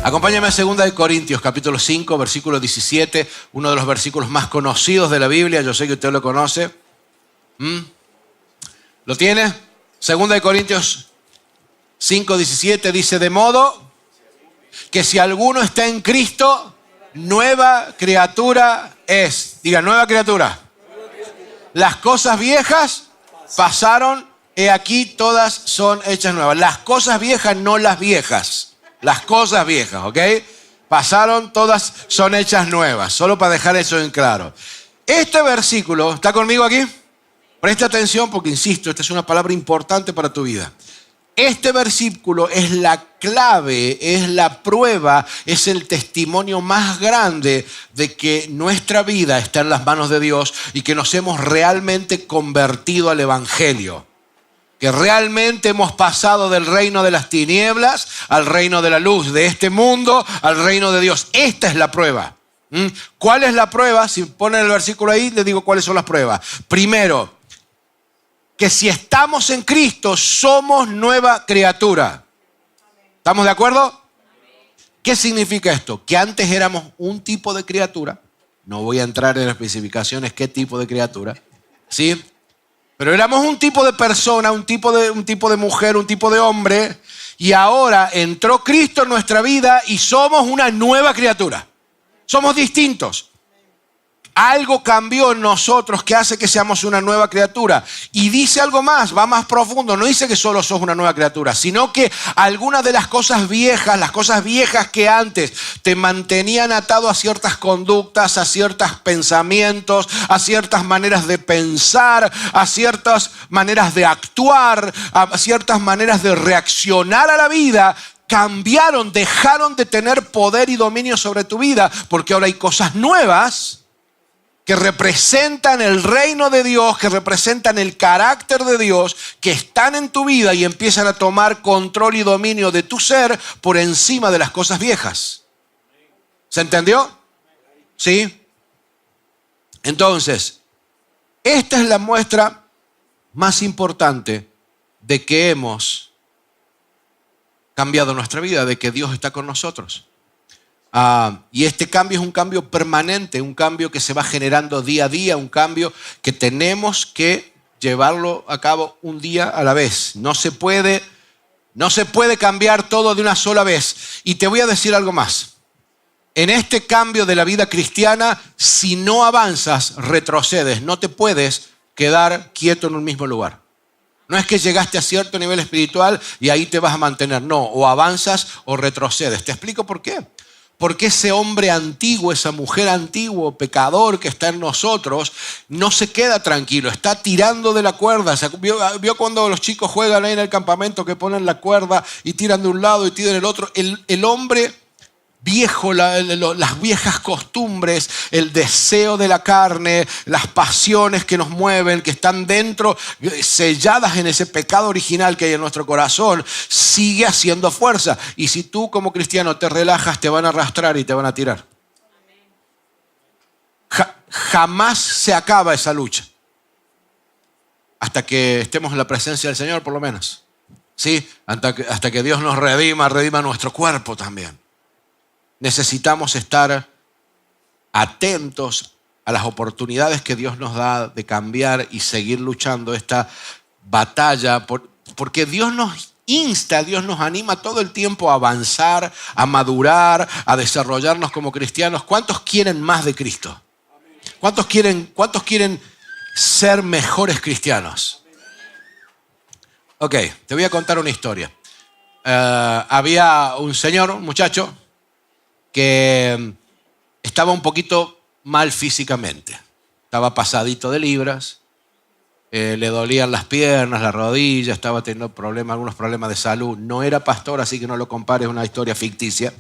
Acompáñame a 2 Corintios, capítulo 5, versículo 17, uno de los versículos más conocidos de la Biblia. Yo sé que usted lo conoce. ¿Lo tiene? 2 Corintios 5, 17 dice, de modo que si alguno está en Cristo, nueva criatura es. Diga, nueva criatura. Las cosas viejas pasaron, he aquí todas son hechas nuevas. Las cosas viejas, no las viejas. Las cosas viejas, ¿ok? Pasaron, todas son hechas nuevas. Solo para dejar eso en claro. Este versículo, ¿está conmigo aquí? Presta atención porque, insisto, esta es una palabra importante para tu vida. Este versículo es la clave, es la prueba, es el testimonio más grande de que nuestra vida está en las manos de Dios y que nos hemos realmente convertido al Evangelio. Que realmente hemos pasado del reino de las tinieblas al reino de la luz, de este mundo al reino de Dios. Esta es la prueba. ¿Cuál es la prueba? Si ponen el versículo ahí, les digo cuáles son las pruebas. Primero, que si estamos en Cristo, somos nueva criatura. ¿Estamos de acuerdo? ¿Qué significa esto? Que antes éramos un tipo de criatura. No voy a entrar en las especificaciones qué tipo de criatura. ¿Sí? Pero éramos un tipo de persona, un tipo de mujer, un tipo de hombre. Y ahora entró Cristo en nuestra vida y somos una nueva criatura. Somos distintos. Algo cambió en nosotros que hace que seamos una nueva criatura. Y dice algo más, va más profundo. No dice que solo sos una nueva criatura, sino que algunas de las cosas viejas que antes te mantenían atado a ciertas conductas, a ciertos pensamientos, a ciertas maneras de pensar, a ciertas maneras de actuar, a ciertas maneras de reaccionar a la vida, cambiaron, dejaron de tener poder y dominio sobre tu vida, porque ahora hay cosas nuevas que representan el reino de Dios, que representan el carácter de Dios, que están en tu vida y empiezan a tomar control y dominio de tu ser por encima de las cosas viejas. ¿Se entendió? ¿Sí? Entonces, esta es la muestra más importante de que hemos cambiado nuestra vida, de que Dios está con nosotros. Y este cambio es un cambio permanente, un cambio que se va generando día a día, un cambio que tenemos que llevarlo a cabo un día a la vez. No se puede cambiar todo de una sola vez. Y te voy a decir algo más. En este cambio de la vida cristiana, si no avanzas, retrocedes. No te puedes quedar quieto en un mismo lugar. No es que llegaste a cierto nivel espiritual y ahí te vas a mantener. No, o avanzas o retrocedes. Te explico por qué. Porque ese hombre antiguo, esa mujer antiguo, pecador que está en nosotros, no se queda tranquilo, está tirando de la cuerda. ¿Vio cuando los chicos juegan ahí en el campamento que ponen la cuerda y tiran de un lado y tiran del otro? El hombre viejo, las viejas costumbres, el deseo de la carne, las pasiones que nos mueven, que están dentro, selladas en ese pecado original que hay en nuestro corazón, sigue haciendo fuerza. Y si tú como cristiano te relajas, te van a arrastrar y te van a tirar. Jamás se acaba esa lucha. Hasta que estemos en la presencia del Señor, por lo menos. ¿Sí? Hasta que Dios nos redima nuestro cuerpo también. Necesitamos estar atentos a las oportunidades que Dios nos da de cambiar y seguir luchando esta batalla, porque Dios nos insta, Dios nos anima todo el tiempo a avanzar, a madurar, a desarrollarnos como cristianos. ¿Cuántos quieren más de Cristo? ¿Cuántos quieren ser mejores cristianos? Ok, te voy a contar una historia. Había un muchacho, que estaba un poquito mal físicamente. Estaba pasadito de libras, le dolían las piernas, las rodillas, estaba teniendo algunos problemas de salud. No era pastor, así que no lo compares, es una historia ficticia.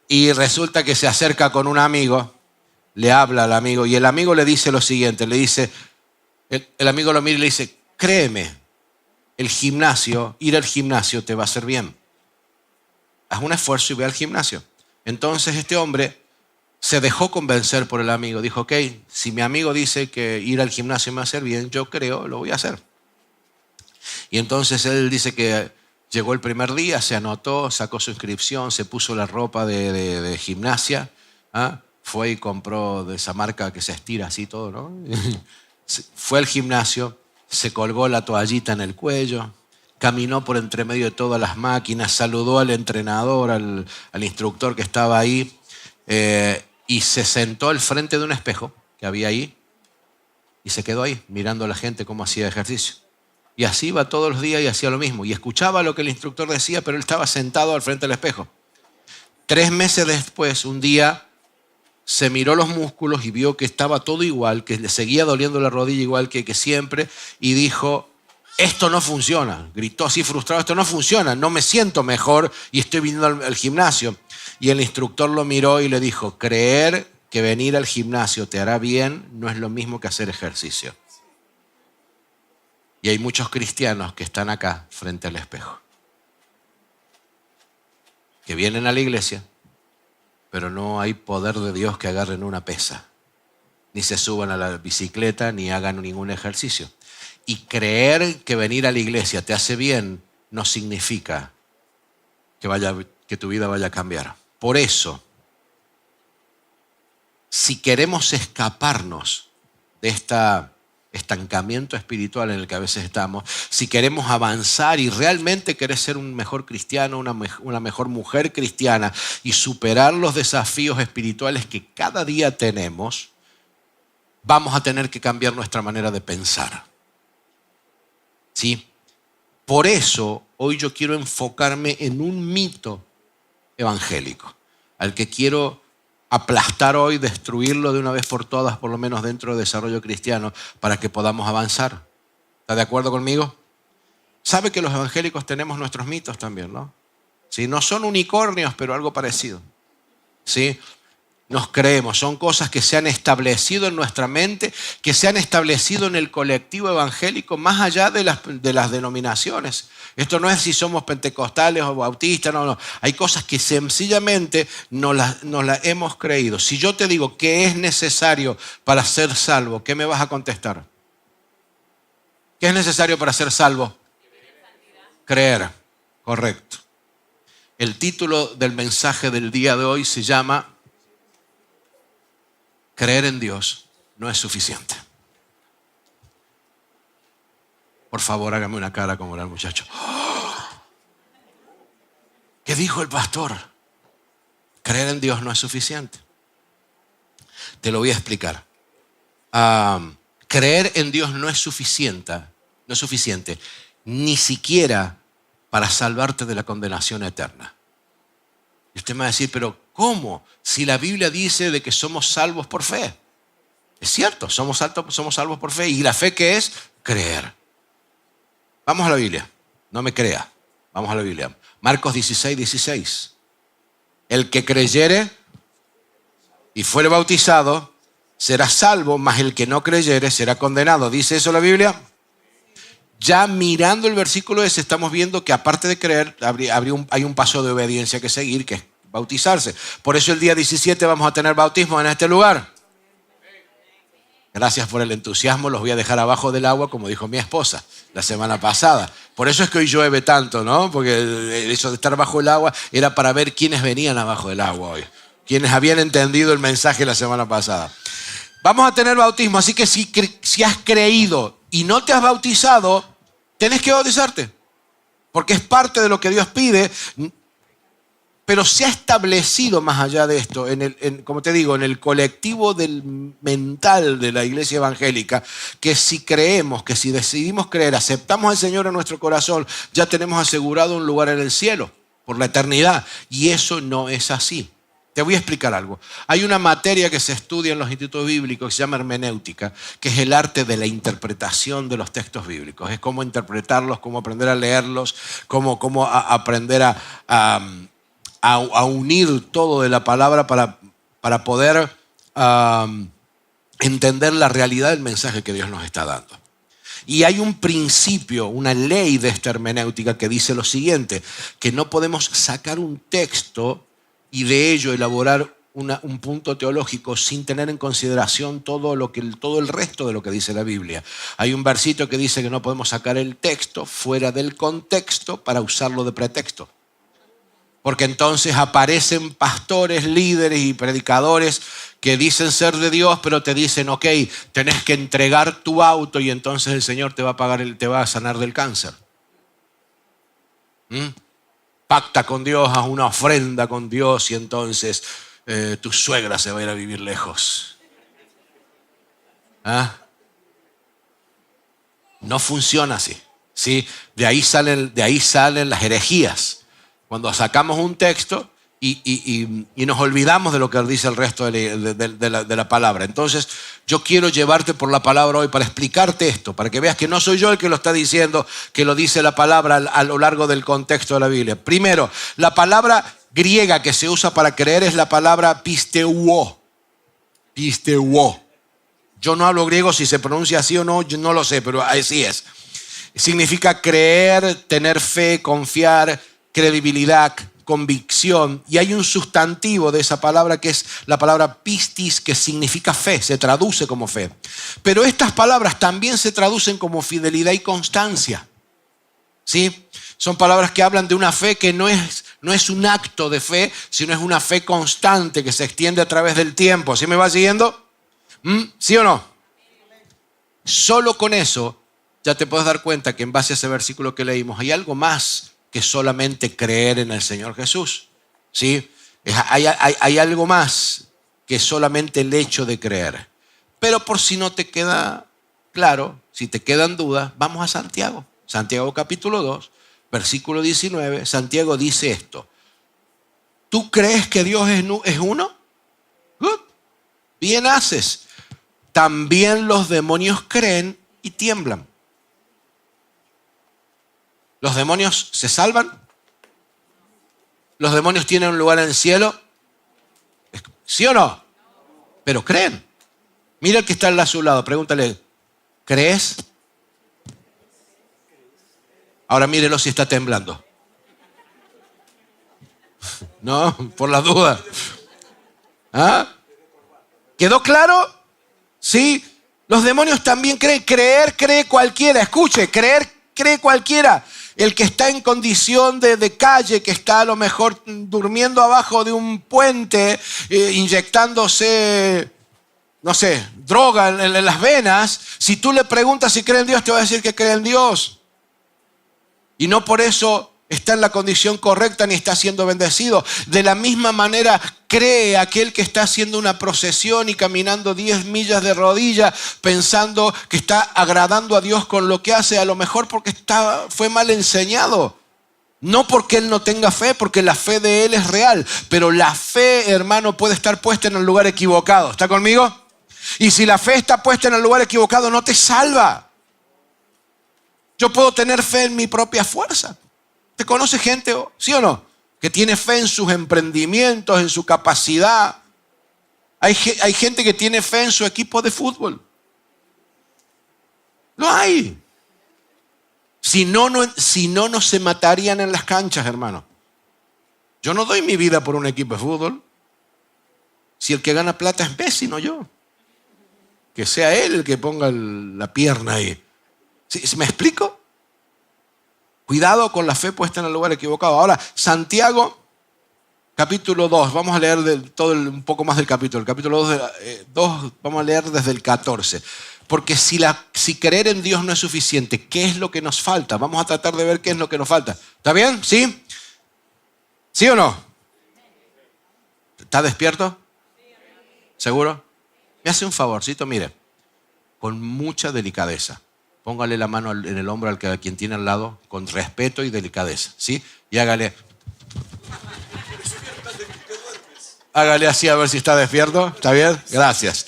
Y resulta que se acerca con un amigo, le habla al amigo y el amigo le dice lo siguiente, el amigo lo mira y le dice, créeme, ir al gimnasio te va a hacer bien. Haz un esfuerzo y ve al gimnasio. Entonces este hombre se dejó convencer por el amigo. Dijo, ok, si mi amigo dice que ir al gimnasio me va a hacer bien, yo creo, lo voy a hacer. Y entonces él dice que Llegó el primer día, se anotó, sacó su inscripción, se puso la ropa de gimnasia, ¿ah? Fue y compró de esa marca que se estira así todo, ¿no? Fue al gimnasio, se colgó la toallita en el cuello, caminó por entre medio de todas las máquinas, saludó al entrenador, al instructor que estaba ahí, y se sentó al frente de un espejo que había ahí y se quedó ahí mirando a la gente cómo hacía ejercicio. Y así iba todos los días y hacía lo mismo. Y escuchaba lo que el instructor decía, pero él estaba sentado al frente del espejo. 3 meses después, un día, se miró los músculos y vio que estaba todo igual, que le seguía doliendo la rodilla igual que siempre, y dijo, esto no funciona. Gritó así frustrado, esto no funciona, no me siento mejor y estoy viniendo al gimnasio. Y el instructor lo miró y le dijo, creer que venir al gimnasio te hará bien no es lo mismo que hacer ejercicio. Y hay muchos cristianos que están acá frente al espejo, que vienen a la iglesia, pero no hay poder de Dios que agarren una pesa, ni se suban a la bicicleta, ni hagan ningún ejercicio. Y creer que venir a la iglesia te hace bien no significa que tu vida vaya a cambiar. Por eso, si queremos escaparnos de este estancamiento espiritual en el que a veces estamos, si queremos avanzar y realmente querés ser un mejor cristiano, una mejor mujer cristiana y superar los desafíos espirituales que cada día tenemos, vamos a tener que cambiar nuestra manera de pensar. ¿Sí? Por eso hoy yo quiero enfocarme en un mito evangélico, al que quiero aplastar hoy, destruirlo de una vez por todas, por lo menos dentro del desarrollo cristiano, para que podamos avanzar. ¿Está de acuerdo conmigo? Sabe que los evangélicos tenemos nuestros mitos también, ¿no? ¿Sí? No son unicornios, pero algo parecido. ¿Sí? Nos creemos, son cosas que se han establecido en nuestra mente, que se han establecido en el colectivo evangélico, más allá de las denominaciones. Esto no es si somos pentecostales o bautistas, no. Hay cosas que sencillamente nos las hemos creído. Si yo te digo que es necesario para ser salvo, ¿qué me vas a contestar? ¿Qué es necesario para ser salvo? Creer, correcto. El título del mensaje del día de hoy se llama Creer en Dios no es suficiente. Por favor, hágame una cara como era el muchacho. ¿Qué dijo el pastor? Creer en Dios no es suficiente. Te lo voy a explicar. Creer en Dios no es suficiente, ni siquiera para salvarte de la condenación eterna. Y usted me va a decir, pero ¿cómo? Si la Biblia dice de que somos salvos por fe. Es cierto, somos salvos por fe. ¿Y la fe qué es? Creer. Vamos a la Biblia. No me crea. Vamos a la Biblia. Marcos 16:16. El que creyere y fuere bautizado será salvo, mas el que no creyere será condenado. ¿Dice eso la Biblia? Ya mirando el versículo ese, estamos viendo que aparte de creer, hay un paso de obediencia que seguir, que es bautizarse. Por eso el día 17 vamos a tener bautismo en este lugar. Gracias por el entusiasmo, los voy a dejar abajo del agua, como dijo mi esposa la semana pasada. Por eso es que hoy llueve tanto, ¿no? Porque eso de estar bajo el agua era para ver quiénes venían abajo del agua hoy. Quienes habían entendido el mensaje la semana pasada. Vamos a tener bautismo, así que si has creído y no te has bautizado, tenés que bautizarte. Porque es parte de lo que Dios pide. Pero se ha establecido más allá de esto, como te digo, en el colectivo mental de la iglesia evangélica, que si creemos, que si decidimos creer, aceptamos al Señor en nuestro corazón, ya tenemos asegurado un lugar en el cielo por la eternidad. Y eso no es así. Te voy a explicar algo. Hay una materia que se estudia en los institutos bíblicos que se llama hermenéutica, que es el arte de la interpretación de los textos bíblicos. Es cómo interpretarlos, cómo aprender a leerlos, cómo aprender a unir todo de la palabra para poder entender la realidad del mensaje que Dios nos está dando. Y hay un principio, una ley de esta hermenéutica que dice lo siguiente, que no podemos sacar un texto y de ello elaborar un punto teológico sin tener en consideración todo el resto de lo que dice la Biblia. Hay un versito que dice que no podemos sacar el texto fuera del contexto para usarlo de pretexto. Porque entonces aparecen pastores, líderes y predicadores que dicen ser de Dios, pero te dicen, ok, tenés que entregar tu auto y entonces el Señor te va a pagar, te va a sanar del cáncer. Pacta con Dios, haz una ofrenda con Dios y entonces tu suegra se va a ir a vivir lejos. ¿Ah? No funciona así, ¿sí? De ahí salen las herejías. Cuando sacamos un texto y nos olvidamos de lo que dice el resto de la palabra. Entonces, yo quiero llevarte por la palabra hoy para explicarte esto, para que veas que no soy yo el que lo está diciendo, que lo dice la palabra a lo largo del contexto de la Biblia. Primero, la palabra griega que se usa para creer es la palabra pisteuo. Pisteuo. Yo no hablo griego, si se pronuncia así o no, yo no lo sé, pero así es. Significa creer, tener fe, confiar, credibilidad, convicción, y hay un sustantivo de esa palabra que es la palabra pistis, que significa fe, se traduce como fe. Pero estas palabras también se traducen como fidelidad y constancia. ¿Sí? Son palabras que hablan de una fe que no es un acto de fe, sino es una fe constante que se extiende a través del tiempo. ¿Sí me va siguiendo? ¿Sí o no? Solo con eso ya te puedes dar cuenta que en base a ese versículo que leímos hay algo más que solamente creer en el Señor Jesús. ¿Sí? Hay algo más que solamente el hecho de creer. Pero por si no te queda claro, si te quedan dudas, vamos a Santiago. Santiago capítulo 2, versículo 19. Santiago dice esto. ¿Tú crees que Dios es uno? Good. Bien haces. También los demonios creen y tiemblan. ¿Los demonios se salvan? ¿Los demonios tienen un lugar en el cielo? ¿Sí o no? Pero creen. Mira el que está a su lado, pregúntale, ¿crees? Ahora mírelo si está temblando. No, por la duda. ¿Ah? ¿Quedó claro? Sí. Los demonios también creen. Creer cree cualquiera. Escuche, creer cree cualquiera. El que está en condición de calle, que está a lo mejor durmiendo abajo de un puente, inyectándose, no sé, droga en las venas, si tú le preguntas si cree en Dios, te va a decir que cree en Dios. Y no por eso está en la condición correcta ni está siendo bendecido. De la misma manera cree aquel que está haciendo una procesión y caminando 10 millas de rodillas pensando que está agradando a Dios con lo que hace, a lo mejor porque fue mal enseñado. No porque él no tenga fe, porque la fe de él es real. Pero la fe, hermano, puede estar puesta en el lugar equivocado. ¿Está conmigo? Y si la fe está puesta en el lugar equivocado, no te salva. Yo puedo tener fe en mi propia fuerza. ¿Te conoce gente, sí o no? Que tiene fe en sus emprendimientos, en su capacidad. Hay gente que tiene fe en su equipo de fútbol. Lo hay. Si no se matarían en las canchas, hermano. Yo no doy mi vida por un equipo de fútbol. Si el que gana plata es Messi, no yo. Que sea él el que ponga la pierna ahí. ¿Sí? ¿Me explico? Cuidado con la fe puesta en el lugar equivocado. Ahora, Santiago, capítulo 2. Vamos a leer un poco más del capítulo. El capítulo 2, vamos a leer desde el 14. Porque si creer en Dios no es suficiente, ¿qué es lo que nos falta? Vamos a tratar de ver qué es lo que nos falta. ¿Está bien? ¿Sí? ¿Sí o no? ¿Está despierto? ¿Seguro? Me hace un favorcito, mire. Con mucha delicadeza. Póngale la mano en el hombro a quien tiene al lado, con respeto y delicadeza, ¿sí? Y hágale así a ver si está despierto. ¿Está bien? Gracias.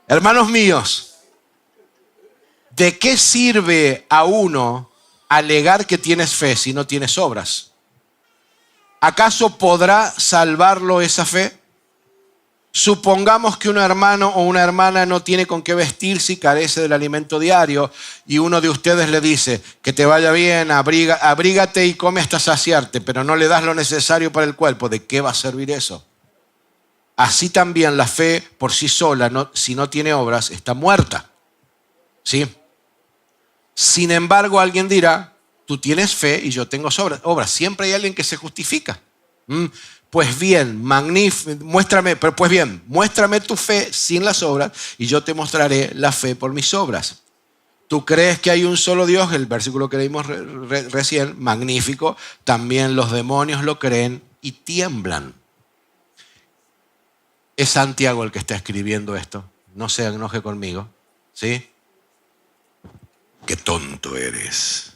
Hermanos míos, ¿de qué sirve a uno alegar que tienes fe si no tienes obras? ¿Acaso podrá salvarlo esa fe? Supongamos que un hermano o una hermana no tiene con qué vestirse y carece del alimento diario y uno de ustedes le dice que te vaya bien, abrígate y come hasta saciarte, pero no le das lo necesario para el cuerpo. ¿De qué va a servir eso? Así también la fe por sí sola, si no tiene obras, está muerta. ¿Sí? Sin embargo, alguien dirá, tú tienes fe y yo tengo obras. Siempre hay alguien que se justifica. Pues bien, muéstrame tu fe sin las obras y yo te mostraré la fe por mis obras. ¿Tú crees que hay un solo Dios? El versículo que leímos recién, magnífico. También los demonios lo creen y tiemblan. Es Santiago el que está escribiendo esto. No se enoje conmigo. ¿Sí? ¡Qué tonto eres!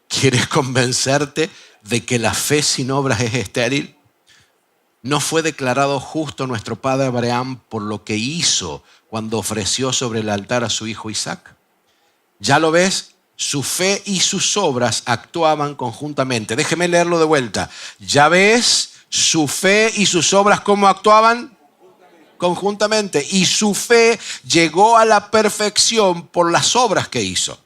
¿Quieres convencerte de que la fe sin obras es estéril? ¿No fue declarado justo nuestro padre Abraham por lo que hizo cuando ofreció sobre el altar a su hijo Isaac? ¿Ya lo ves? Su fe y sus obras actuaban conjuntamente. Déjeme leerlo de vuelta. ¿Ya ves? Su fe y sus obras, ¿cómo actuaban? Conjuntamente. Y su fe llegó a la perfección por las obras que hizo.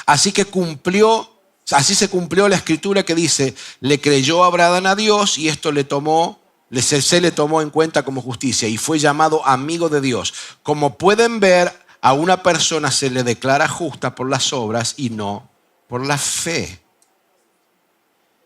Así se cumplió la escritura que dice, le creyó Abraham a Dios y esto se le tomó en cuenta como justicia y fue llamado amigo de Dios. Como pueden ver, a una persona se le declara justa por las obras y no por la fe.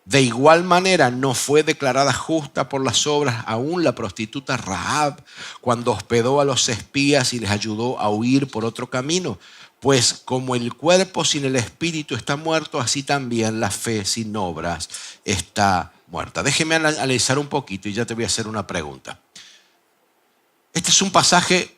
De igual manera no fue declarada justa por las obras aún la prostituta Rahab cuando hospedó a los espías y les ayudó a huir por otro camino. Pues como el cuerpo sin el espíritu está muerto, así también la fe sin obras está muerta. Déjeme analizar un poquito y ya te voy a hacer una pregunta. Este es un pasaje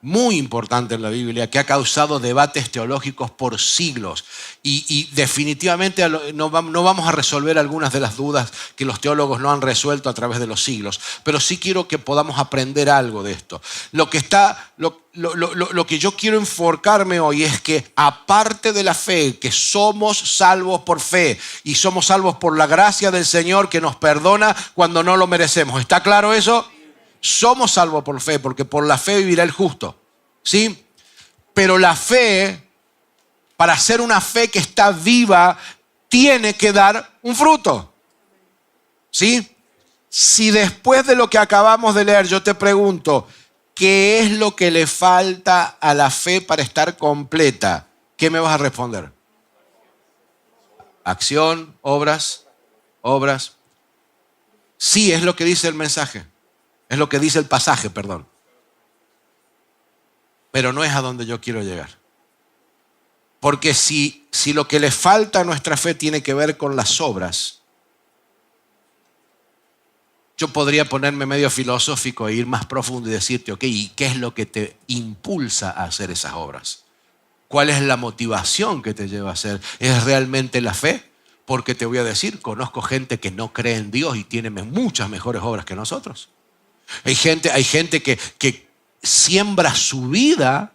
muy importante en la Biblia que ha causado debates teológicos por siglos y definitivamente no vamos a resolver algunas de las dudas que los teólogos no han resuelto a través de los siglos, pero sí quiero que podamos aprender algo de esto. Lo que yo quiero enfocarme hoy es que aparte de la fe, que somos salvos por fe y somos salvos por la gracia del Señor que nos perdona cuando no lo merecemos. ¿Está claro eso? Somos salvos por fe, porque por la fe vivirá el justo, ¿sí? Pero la fe, para ser una fe que está viva, tiene que dar un fruto, ¿sí? Si después de lo que acabamos de leer yo te pregunto, ¿qué es lo que le falta a la fe para estar completa? ¿Qué me vas a responder? Acción, obras. Sí, es lo que dice el mensaje. Es lo que dice el pasaje, perdón. Pero no es a donde yo quiero llegar. Porque si lo que le falta a nuestra fe tiene que ver con las obras, yo podría ponerme medio filosófico e ir más profundo y decirte, ok, ¿y qué es lo que te impulsa a hacer esas obras? ¿Cuál es la motivación que te lleva a hacer? ¿Es realmente la fe? Porque te voy a decir, conozco gente que no cree en Dios y tiene muchas mejores obras que nosotros. Hay gente que siembra su vida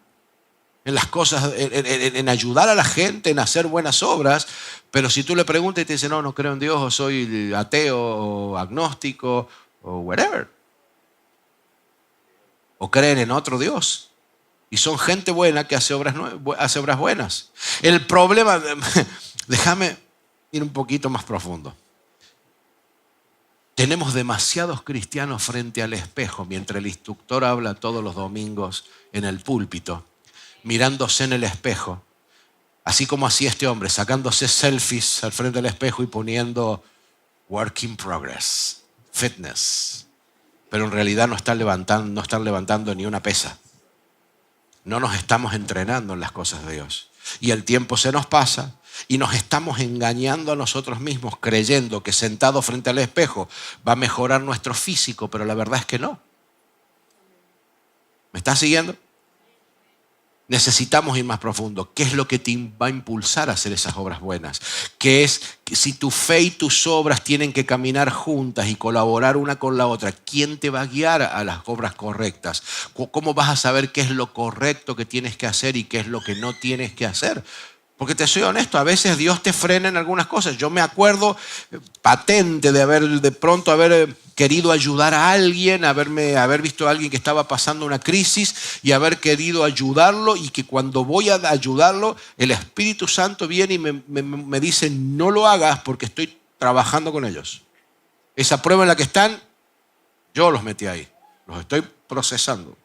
en las cosas, en ayudar a la gente, en hacer buenas obras, pero si tú le preguntas y te dice, no creo en Dios, o soy ateo, o agnóstico, o whatever. O creen en otro Dios. Y son gente buena que hace obras buenas. El problema, déjame ir un poquito más profundo. Tenemos demasiados cristianos frente al espejo mientras el instructor habla todos los domingos en el púlpito, mirándose en el espejo, así como hacía este hombre, sacándose selfies al frente del espejo y poniendo work in progress, fitness. Pero en realidad no están levantando ni una pesa. No nos estamos entrenando en las cosas de Dios. Y el tiempo se nos pasa y nos estamos engañando a nosotros mismos creyendo que sentado frente al espejo va a mejorar nuestro físico, pero la verdad es que no. ¿Me estás siguiendo? Necesitamos ir más profundo. ¿Qué es lo que te va a impulsar a hacer esas obras buenas? ¿Qué es si tu fe y tus obras tienen que caminar juntas y colaborar una con la otra? ¿Quién te va a guiar a las obras correctas? ¿Cómo vas a saber qué es lo correcto que tienes que hacer y qué es lo que no tienes que hacer? Porque te soy honesto, a veces Dios te frena en algunas cosas. Yo me acuerdo patente de haber querido ayudar a alguien, haber visto a alguien que estaba pasando una crisis y haber querido ayudarlo, y que cuando voy a ayudarlo, el Espíritu Santo viene y me dice, no lo hagas porque estoy trabajando con ellos. Esa prueba en la que están, yo los metí ahí. Los estoy procesando.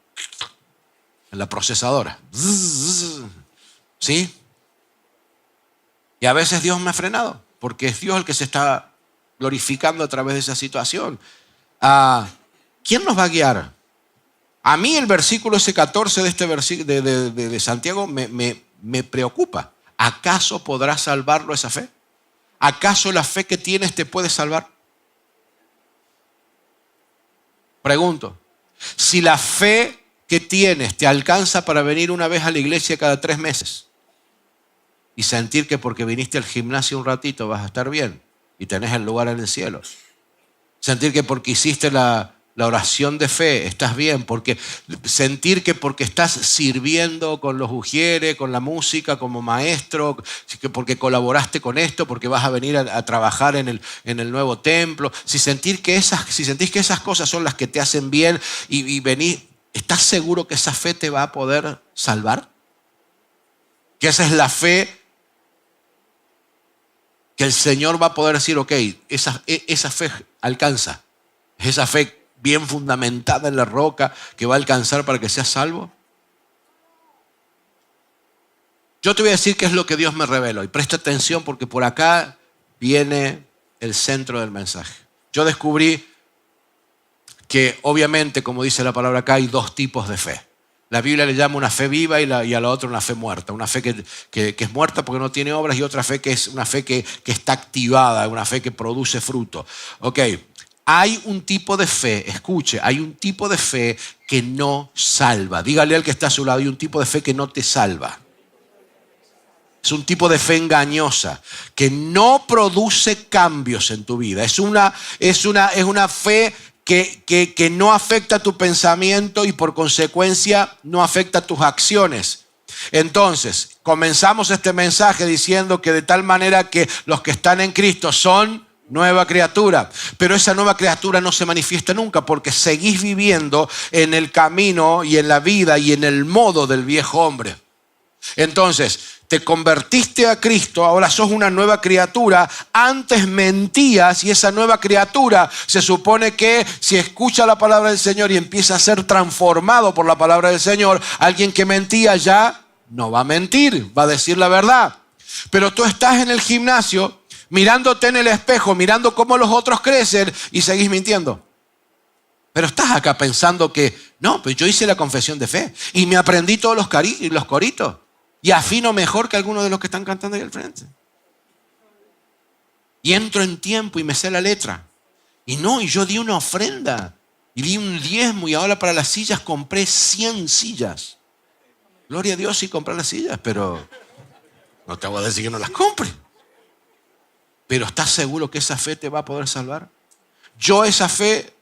En la procesadora. ¿Sí? Y a veces Dios me ha frenado, porque es Dios el que se está glorificando a través de esa situación. ¿Quién nos va a guiar? A mí el versículo ese 14 de este versículo de Santiago me preocupa. ¿Acaso podrá salvarlo esa fe? ¿Acaso la fe que tienes te puede salvar? Pregunto, si la fe que tienes te alcanza para venir una vez a la iglesia cada 3 meses y sentir que porque viniste al gimnasio un ratito vas a estar bien y tenés el lugar en el cielo, sentir que porque hiciste la oración de fe estás bien, sentir que porque estás sirviendo con los ujieres, con la música, como maestro, porque colaboraste con esto, porque vas a venir a trabajar en el nuevo templo, si sentís que esas cosas son las que te hacen bien y venís, ¿estás seguro que esa fe te va a poder salvar? Que esa es la fe que el Señor va a poder decir, ok, esa fe alcanza, esa fe bien fundamentada en la roca que va a alcanzar para que seas salvo. Yo te voy a decir qué es lo que Dios me reveló, y presta atención porque por acá viene el centro del mensaje. Yo descubrí que obviamente, como dice la palabra acá, hay 2 tipos de fe. La Biblia le llama una fe viva y a la otra una fe muerta. Una fe que es muerta porque no tiene obras, y otra fe que es una fe que está activada, una fe que produce fruto. Ok, hay un tipo de fe, escuche, hay un tipo de fe que no salva. Dígale al que está a su lado, hay un tipo de fe que no te salva. Es un tipo de fe engañosa que no produce cambios en tu vida. Es una fe que no afecta tu pensamiento y por consecuencia no afecta tus acciones. Entonces, comenzamos este mensaje diciendo que de tal manera que los que están en Cristo son nueva criatura. Pero esa nueva criatura no se manifiesta nunca porque seguís viviendo en el camino y en la vida y en el modo del viejo hombre. Entonces, te convertiste a Cristo, ahora sos una nueva criatura. Antes mentías y esa nueva criatura se supone que si escucha la palabra del Señor y empieza a ser transformado por la palabra del Señor, alguien que mentía ya no va a mentir, va a decir la verdad. Pero tú estás en el gimnasio mirándote en el espejo, mirando cómo los otros crecen y seguís mintiendo. Pero estás acá pensando que, no, pues yo hice la confesión de fe y me aprendí todos los coritos y afino mejor que algunos de los que están cantando ahí al frente. Y entro en tiempo y me sé la letra. Y yo di una ofrenda y di un diezmo y ahora para las sillas compré 100 sillas. Gloria a Dios si compré las sillas, pero no te voy a decir que no las compre. Pero ¿estás seguro que esa fe te va a poder salvar? Yo esa fe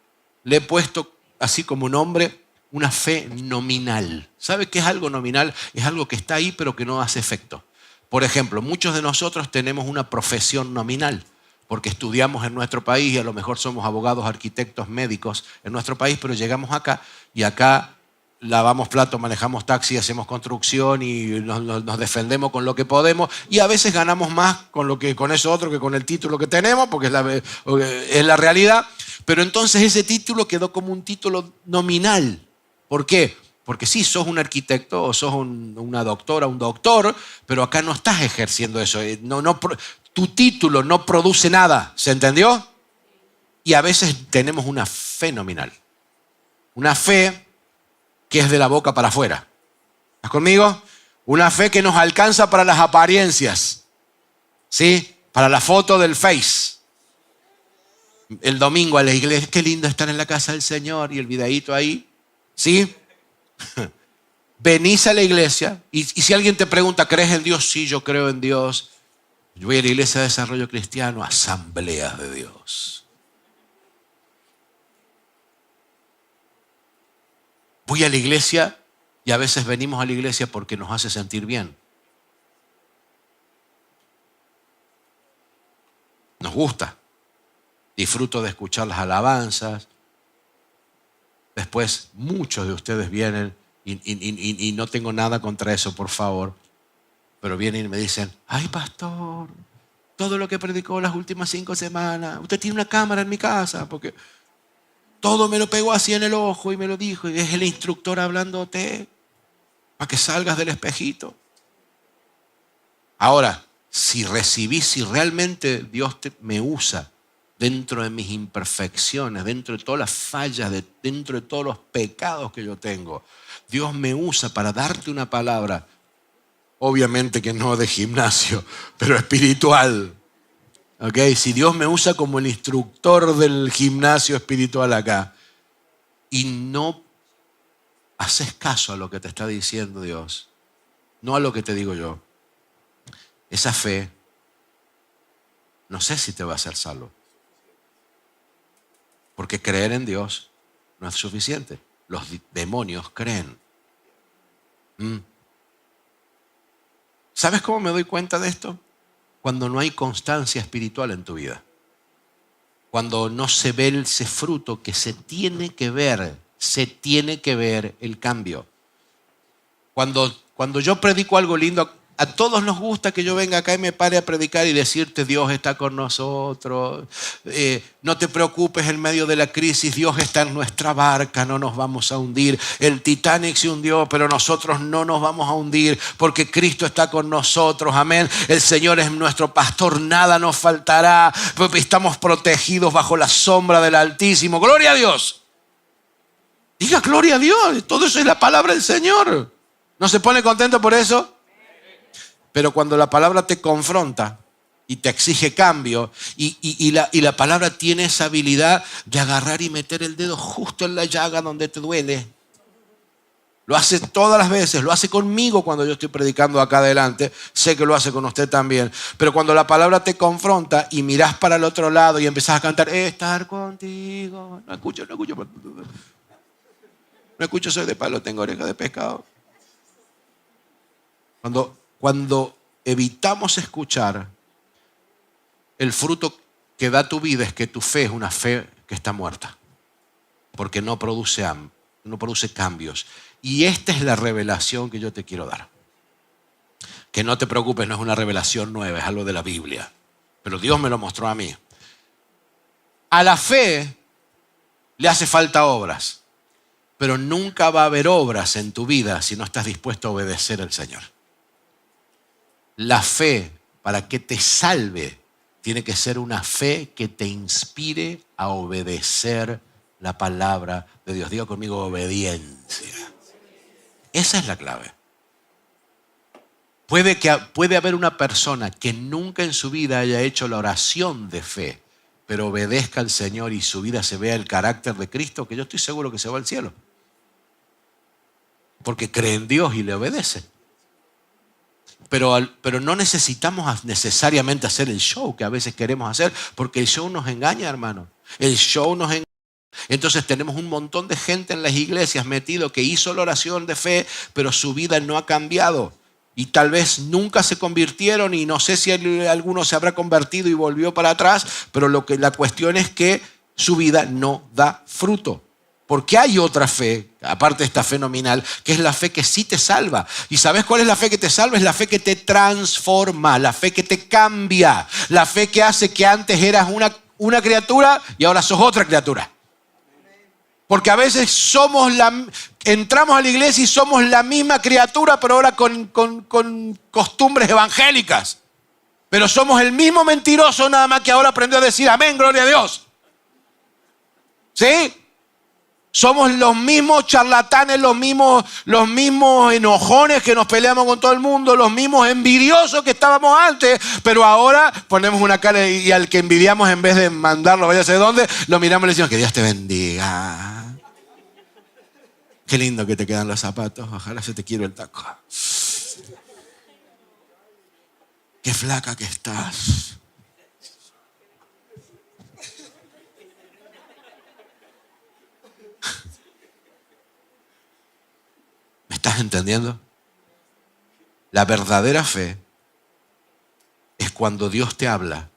le he puesto así como nombre una fe nominal. ¿Sabe qué es algo nominal? Es algo que está ahí pero que no hace efecto. Por ejemplo, muchos de nosotros tenemos una profesión nominal porque estudiamos en nuestro país y a lo mejor somos abogados, arquitectos, médicos en nuestro país, pero llegamos acá y acá lavamos platos, manejamos taxi, hacemos construcción y nos defendemos con lo que podemos y a veces ganamos más con eso otro que con el título que tenemos porque es la realidad. Pero entonces ese título quedó como un título nominal. ¿Por qué? Porque sí, sos un arquitecto o sos una doctora, un doctor, pero acá no estás ejerciendo eso. Tu título no produce nada, ¿se entendió? Y a veces tenemos una fe nominal. Una fe que es de la boca para afuera. ¿Estás conmigo? Una fe que nos alcanza para las apariencias. ¿Sí? Para la foto del Face. El domingo a la iglesia, qué lindo estar en la casa del Señor y el videíto ahí. ¿Sí? Venís a la iglesia y si alguien te pregunta, ¿crees en Dios? Sí, yo creo en Dios. Yo voy a la iglesia de desarrollo cristiano, asambleas de Dios. Voy a la iglesia y a veces venimos a la iglesia porque nos hace sentir bien. gusta. Disfruto de escuchar las alabanzas. Después muchos de ustedes vienen y no tengo nada contra eso, por favor. Pero vienen y me dicen, ay pastor, todo lo que predicó las últimas 5 semanas, usted tiene una cámara en mi casa, porque todo me lo pegó así en el ojo y me lo dijo, y es el instructor hablándote para que salgas del espejito. Ahora, si realmente Dios me usa dentro de mis imperfecciones, dentro de todas las fallas, dentro de todos los pecados que yo tengo, Dios me usa para darte una palabra, obviamente que no de gimnasio, pero espiritual. ¿Okay? Si Dios me usa como el instructor del gimnasio espiritual acá y no haces caso a lo que te está diciendo Dios, no a lo que te digo yo, esa fe, no sé si te va a hacer salvo. Porque creer en Dios no es suficiente. Los demonios creen. ¿Sabes cómo me doy cuenta de esto? Cuando no hay constancia espiritual en tu vida. Cuando no se ve ese fruto que se tiene que ver el cambio. Cuando yo predico algo lindo, a todos nos gusta que yo venga acá y me pare a predicar y decirte Dios está con nosotros, no te preocupes en medio de la crisis, Dios está en nuestra barca, no nos vamos a hundir. El Titanic se hundió, pero nosotros no nos vamos a hundir porque Cristo está con nosotros, amén. El Señor es nuestro pastor, nada nos faltará, estamos protegidos bajo la sombra del Altísimo. ¡Gloria a Dios! Diga gloria a Dios, todo eso es la palabra del Señor. ¿No se pone contento por eso? Pero cuando la palabra te confronta y te exige cambio y la palabra tiene esa habilidad de agarrar y meter el dedo justo en la llaga donde te duele. Lo hace todas las veces, lo hace conmigo cuando yo estoy predicando acá adelante. Sé que lo hace con usted también. Pero cuando la palabra te confronta y mirás para el otro lado y empezás a cantar, estar contigo. No escucho, soy de palo, tengo oreja de pescado. Cuando evitamos escuchar, el fruto que da tu vida es que tu fe es una fe que está muerta, porque no produce cambios. Y esta es la revelación que yo te quiero dar. Que no te preocupes, no es una revelación nueva, es algo de la Biblia. Pero Dios me lo mostró a mí. A la fe le hace falta obras, pero nunca va a haber obras en tu vida si no estás dispuesto a obedecer al Señor. La fe, para que te salve, tiene que ser una fe que te inspire a obedecer la palabra de Dios. Diga conmigo, obediencia. Esa es la clave. Puede haber una persona que nunca en su vida haya hecho la oración de fe, pero obedezca al Señor y su vida se vea el carácter de Cristo, que yo estoy seguro que se va al cielo. Porque cree en Dios y le obedece. Pero no necesitamos necesariamente hacer el show que a veces queremos hacer, porque el show nos engaña, hermano. El show nos engaña. Entonces tenemos un montón de gente en las iglesias metido que hizo la oración de fe, pero su vida no ha cambiado. Y tal vez nunca se convirtieron y no sé si alguno se habrá convertido y volvió para atrás, pero la cuestión es que su vida no da fruto. Porque hay otra fe, aparte de esta fe nominal, que es la fe que sí te salva. ¿Y sabes cuál es la fe que te salva? Es la fe que te transforma, la fe que te cambia, la fe que hace que antes eras una criatura y ahora sos otra criatura. Porque a veces entramos a la iglesia y somos la misma criatura, pero ahora con costumbres evangélicas. Pero somos el mismo mentiroso, nada más que ahora aprendió a decir amén, gloria a Dios. ¿Sí? Somos los mismos charlatanes, los mismos enojones que nos peleamos con todo el mundo, los mismos envidiosos que estábamos antes, pero ahora ponemos una cara y al que envidiamos, en vez de mandarlo vaya a saber dónde, lo miramos y le decimos que Dios te bendiga. Qué lindo que te quedan los zapatos, ojalá se te quiera el taco. Qué flaca que estás. ¿Me estás entendiendo? La verdadera fe es cuando Dios te habla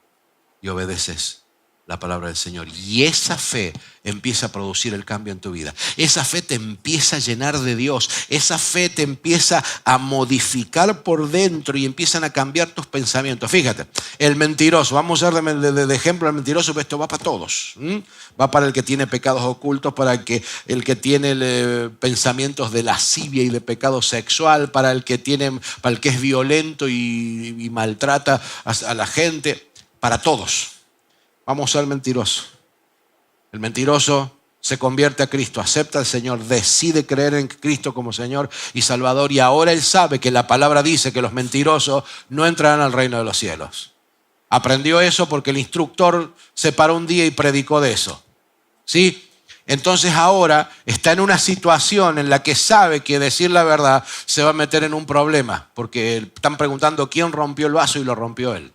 y obedeces la palabra del Señor. Y esa fe empieza a producir el cambio en tu vida. Esa fe te empieza a llenar de Dios. Esa fe te empieza a modificar por dentro y empiezan a cambiar tus pensamientos. Fíjate, el mentiroso, vamos a usar de ejemplo al mentiroso, pero esto va para todos. Va para el que tiene pecados ocultos, para el que tiene pensamientos de lascivia y de pecado sexual, para el que es violento y maltrata a la gente, para todos. Vamos al mentiroso. El mentiroso se convierte a Cristo, acepta al Señor, decide creer en Cristo como Señor y Salvador, y ahora él sabe que la palabra dice que los mentirosos no entrarán al reino de los cielos. Aprendió eso porque el instructor se paró un día y predicó de eso. ¿Sí? Entonces ahora está en una situación en la que sabe que decir la verdad se va a meter en un problema, porque están preguntando quién rompió el vaso y lo rompió él.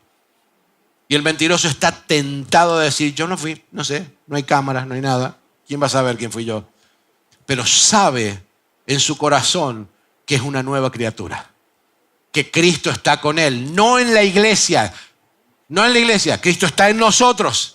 Y el mentiroso está tentado de decir, yo no fui, no sé, no hay cámaras, no hay nada. ¿Quién va a saber quién fui yo? Pero sabe en su corazón que es una nueva criatura, que Cristo está con él, no en la iglesia, Cristo está en nosotros.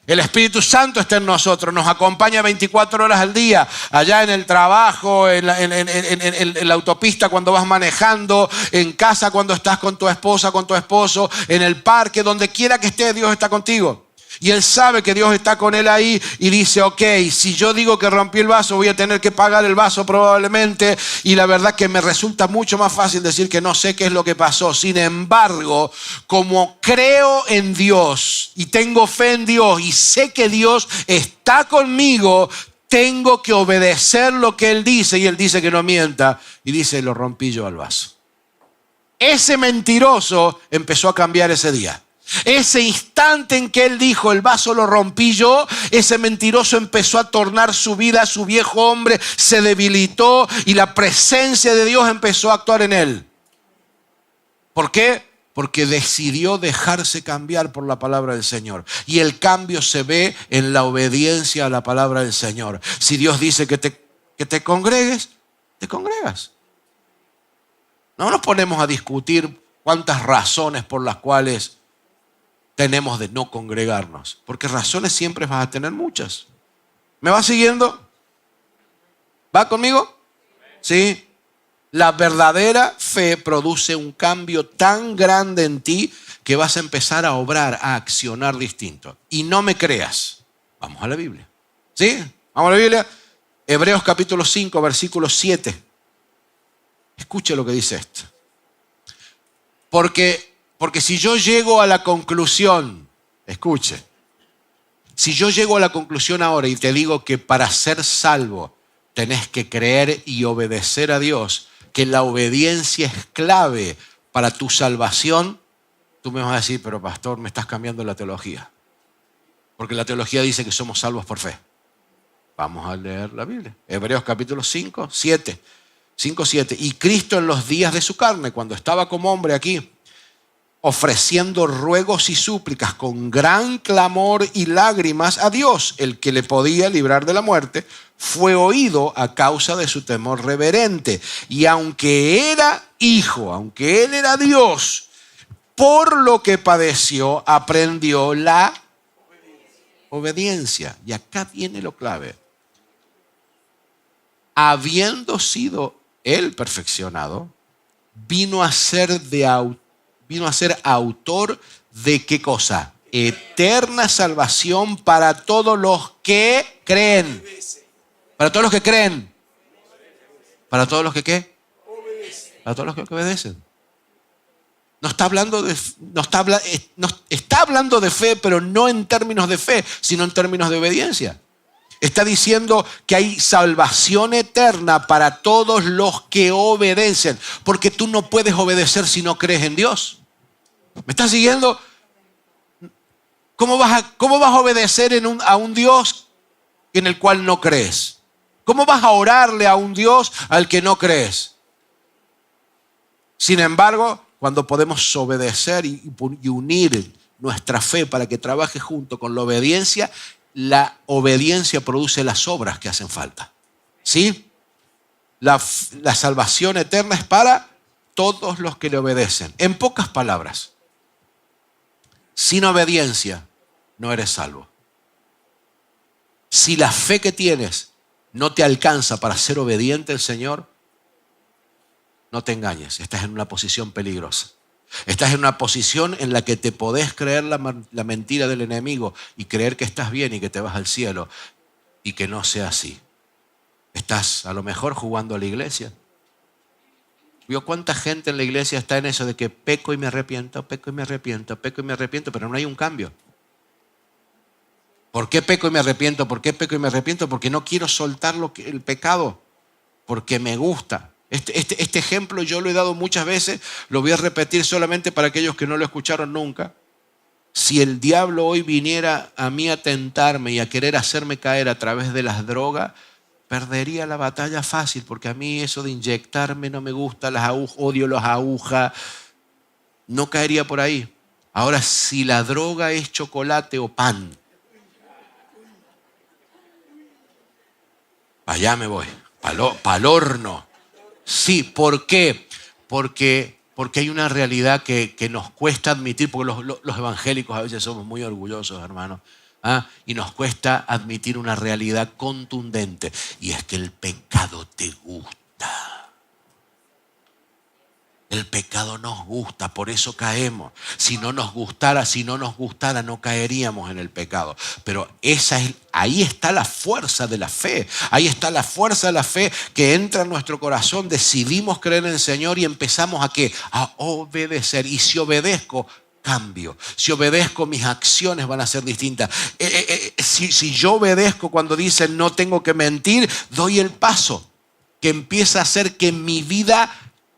El Espíritu Santo está en nosotros, nos acompaña 24 horas al día, allá en el trabajo, en la autopista cuando vas manejando, en casa cuando estás con tu esposa, con tu esposo, en el parque, donde quiera que estés, Dios está contigo. Y él sabe que Dios está con él ahí y dice, ok, si yo digo que rompí el vaso, voy a tener que pagar el vaso probablemente. Y la verdad que me resulta mucho más fácil decir que no sé qué es lo que pasó. Sin embargo, como creo en Dios y tengo fe en Dios y sé que Dios está conmigo, tengo que obedecer lo que Él dice. Y Él dice que no mienta y dice, lo rompí yo al vaso. Ese mentiroso empezó a cambiar ese día. Ese instante en que él dijo, el vaso lo rompí yo, ese mentiroso empezó a tornar su vida, su viejo hombre se debilitó y la presencia de Dios empezó a actuar en él. ¿Por qué? Porque decidió dejarse cambiar por la palabra del Señor. Y el cambio se ve en la obediencia a la palabra del Señor. Si Dios dice que te congregues, te congregas. No nos ponemos a discutir cuántas razones por las cuales tenemos de no congregarnos, porque razones siempre vas a tener muchas. ¿Me va siguiendo? ¿Va conmigo? Sí. La verdadera fe produce un cambio tan grande en ti que vas a empezar a obrar, a accionar distinto. Y no me creas. Vamos a la Biblia. ¿Sí? Vamos a la Biblia. Hebreos capítulo 5, versículo 7. Escuche lo que dice esto. Porque si yo llego a la conclusión, escuche, si yo llego a la conclusión ahora y te digo que para ser salvo tenés que creer y obedecer a Dios, que la obediencia es clave para tu salvación, tú me vas a decir, pero pastor, me estás cambiando la teología. Porque la teología dice que somos salvos por fe. Vamos a leer la Biblia. Hebreos capítulo 5, 7. 5, 7. Y Cristo en los días de su carne, cuando estaba como hombre aquí, ofreciendo ruegos y súplicas con gran clamor y lágrimas a Dios, el que le podía librar de la muerte, fue oído a causa de su temor reverente. Y aunque era hijo, aunque él era Dios, por lo que padeció, aprendió la obediencia. Y acá viene lo clave. Habiendo sido él perfeccionado, vino a ser autor de ¿qué cosa? Eterna salvación para todos los que creen. Para todos los que creen. Para todos los que ¿qué? Para todos los que obedecen. No está hablando está hablando de fe, pero no en términos de fe, sino en términos de obediencia. Está diciendo que hay salvación eterna para todos los que obedecen. Porque tú no puedes obedecer si no crees en Dios. ¿Me estás siguiendo? ¿Cómo vas a obedecer a un Dios en el cual no crees? ¿Cómo vas a orarle a un Dios al que no crees? Sin embargo, cuando podemos obedecer y unir nuestra fe para que trabaje junto con la obediencia produce las obras que hacen falta. ¿Sí? La salvación eterna es para todos los que le obedecen. En pocas palabras, sin obediencia no eres salvo. Si la fe que tienes no te alcanza para ser obediente al Señor, no te engañes, estás en una posición peligrosa. Estás en una posición en la que te podés creer la mentira del enemigo y creer que estás bien y que te vas al cielo, y que no sea así. Estás a lo mejor jugando a la iglesia. ¿Vio cuánta gente en la iglesia está en eso de que peco y me arrepiento, peco y me arrepiento, peco y me arrepiento, pero no hay un cambio? ¿Por qué peco y me arrepiento? ¿Por qué peco y me arrepiento? Porque no quiero soltar el pecado, porque me gusta. Este ejemplo yo lo he dado muchas veces, lo voy a repetir solamente para aquellos que no lo escucharon nunca. Si el diablo hoy viniera a mí a tentarme y a querer hacerme caer a través de las drogas, perdería la batalla fácil, porque a mí eso de inyectarme no me gusta, odio las agujas, no caería por ahí. Ahora, si la droga es chocolate o pan, allá me voy, pa'l horno. Sí, ¿por qué? Porque hay una realidad que nos cuesta admitir, porque los evangélicos a veces somos muy orgullosos, hermanos, y nos cuesta admitir una realidad contundente, y es que el pecado te gusta. El pecado nos gusta, por eso caemos. Si no nos gustara, no caeríamos en el pecado. Pero ahí está la fuerza de la fe. Ahí está la fuerza de la fe que entra en nuestro corazón. Decidimos creer en el Señor y empezamos ¿a qué? A obedecer. Y si obedezco, cambio. Si obedezco, mis acciones van a ser distintas. Si yo obedezco cuando dicen no tengo que mentir, doy el paso que empieza a hacer que mi vida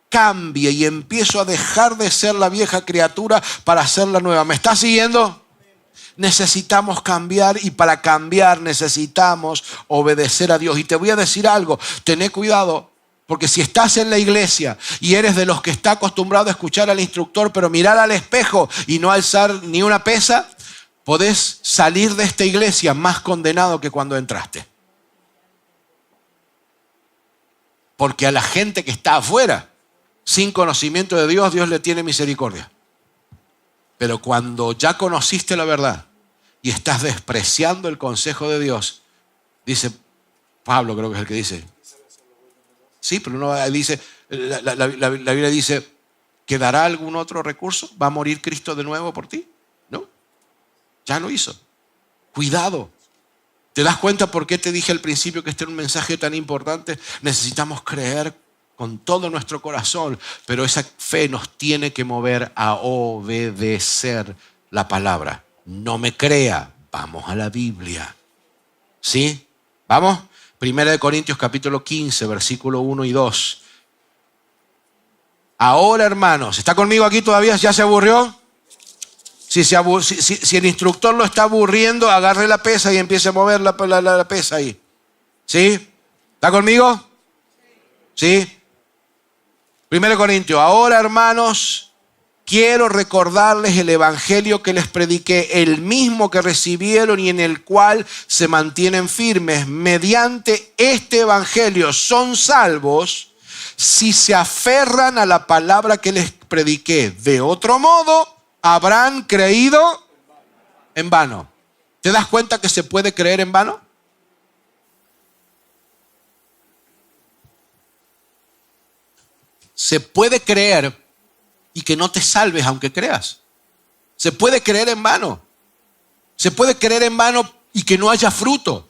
cambie y empiezo a dejar de ser la vieja criatura para ser la nueva. ¿Me está siguiendo? Necesitamos cambiar, y para cambiar necesitamos obedecer a Dios. Y te voy a decir algo, tené cuidado, porque si estás en la iglesia y eres de los que está acostumbrado a escuchar al instructor, pero mirar al espejo y no alzar ni una pesa, podés salir de esta iglesia más condenado que cuando entraste. Porque a la gente que está afuera, sin conocimiento de Dios, Dios le tiene misericordia. Pero cuando ya conociste la verdad y estás despreciando el consejo de Dios, dice Pablo, creo que es el que dice. Sí, pero no dice, la Biblia dice, ¿quedará algún otro recurso? ¿Va a morir Cristo de nuevo por ti? No, ya lo hizo. Cuidado. ¿Te das cuenta por qué te dije al principio que este era un mensaje tan importante? Necesitamos creer con todo nuestro corazón, pero esa fe nos tiene que mover a obedecer la palabra. No me crea, vamos a la Biblia. ¿Sí? ¿Vamos? 1 Corintios capítulo 15, versículo 1 y 2. Ahora, hermanos, ¿está conmigo aquí todavía? ¿Ya se aburrió? Si el instructor lo está aburriendo, agarre la pesa y empiece a mover la pesa ahí. ¿Sí? ¿Está conmigo? ¿Sí? 1 Corintios, ahora, hermanos, quiero recordarles el evangelio que les prediqué, el mismo que recibieron y en el cual se mantienen firmes. Mediante este evangelio son salvos si se aferran a la palabra que les prediqué. De otro modo, habrán creído en vano. ¿Te das cuenta que se puede creer en vano? Se puede creer y que no te salves aunque creas. Se puede creer en vano. Se puede creer en vano y que no haya fruto.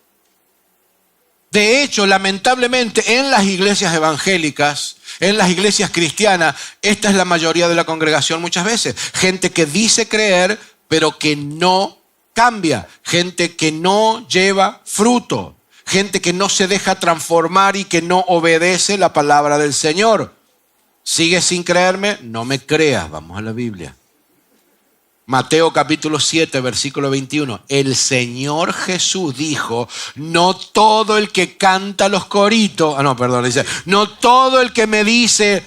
De hecho, lamentablemente, en las iglesias evangélicas, en las iglesias cristianas, esta es la mayoría de la congregación muchas veces. Gente que dice creer, pero que no cambia. Gente que no lleva fruto. Gente que no se deja transformar y que no obedece la palabra del Señor. ¿Sigues sin creerme? No me creas, vamos a la Biblia. Mateo capítulo 7, versículo 21. El Señor Jesús dijo, no todo el que canta los coritos, dice, no todo el que me dice,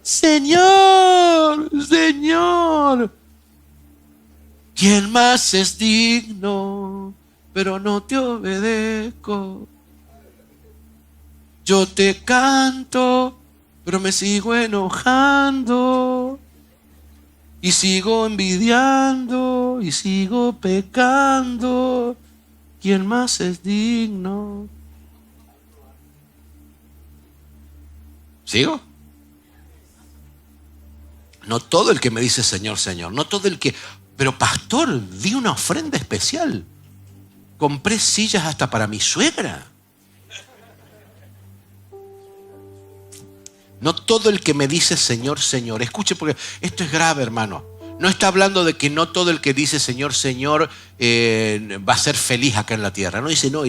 Señor, Señor, ¿quién más es digno? Pero no te obedezco. Yo te canto, pero me sigo enojando y sigo envidiando. pecado y sigo pecando. ¿Quién más es digno? ¿Sigo? No todo el que me dice Señor, Señor, no todo el que... Pero pastor, di una ofrenda especial. Compré sillas hasta para mi suegra. No todo el que me dice Señor, Señor. Escuche, porque esto es grave, hermano. No está hablando de que no todo el que dice Señor, Señor va a ser feliz acá en la tierra. No dice, no,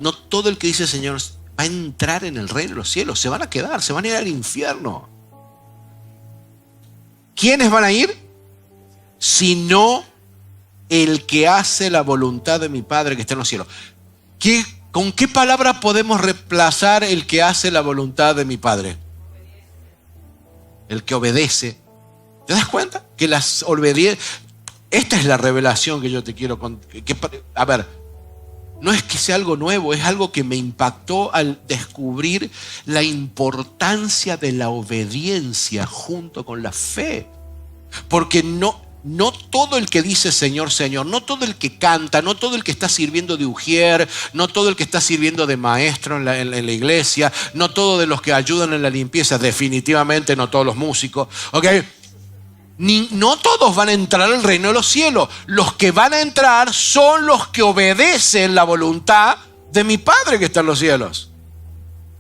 no todo el que dice Señor va a entrar en el reino de los cielos. Se van a quedar, se van a ir al infierno. ¿Quiénes van a ir? Sino el que hace la voluntad de mi Padre que está en los cielos. ¿Con qué palabra podemos reemplazar el que hace la voluntad de mi Padre? El que obedece. ¿Te das cuenta? Que las obediencias... Esta es la revelación que yo te quiero contar. A ver, no es que sea algo nuevo, es algo que me impactó al descubrir la importancia de la obediencia junto con la fe. Porque no todo el que dice Señor, Señor, no todo el que canta, no todo el que está sirviendo de ujier, no todo el que está sirviendo de maestro en la iglesia, no todos de los que ayudan en la limpieza, definitivamente no todos los músicos, ¿ok? No todos van a entrar al reino de los cielos. Los que van a entrar son los que obedecen la voluntad de mi Padre que está en los cielos.